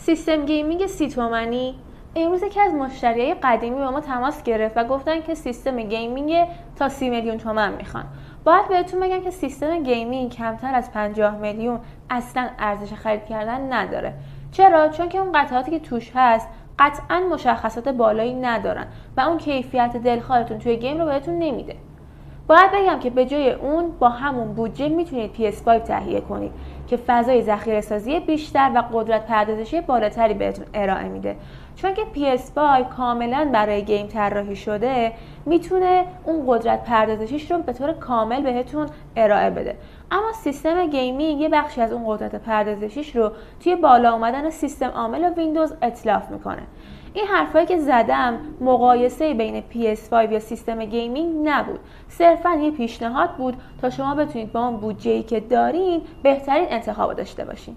سیستم گیمینگ 30 تومانی. امروز یکی از مشتریای قدیمی با ما تماس گرفت و گفتن که سیستم گیمینگ تا 30 میلیون تومان میخوان. باید بهتون بگم که سیستم گیمینگ کمتر از 50 میلیون اصلا ارزش خرید کردن نداره. چرا؟ چون که اون قطعاتی که توش هست قطعا مشخصات بالایی ندارن و اون کیفیت دلخواهتون توی گیم رو بهتون نمیده. باید بگم که به جای اون با همون بودجه میتونید PS5 تهیه کنید که فضای ذخیره‌سازی بیشتر و قدرت پردازشی بالاتری بهتون ارائه میده. چون که PS5 کاملا برای گیم طراحی شده، میتونه اون قدرت پردازشیش رو به طور کامل بهتون ارائه بده. اما سیستم گیمینگ یه بخشی از اون قدرت پردازشیش رو توی بالا اومدن سیستم عامل ویندوز اتلاف میکنه. این حرفایی که زدم مقایسه بین PS5 یا سیستم گیمینگ نبود، صرفا یه پیشنهاد بود تا شما بتونید با اون بودجه‌ای که دارین بهترین انتخاب داشته باشین.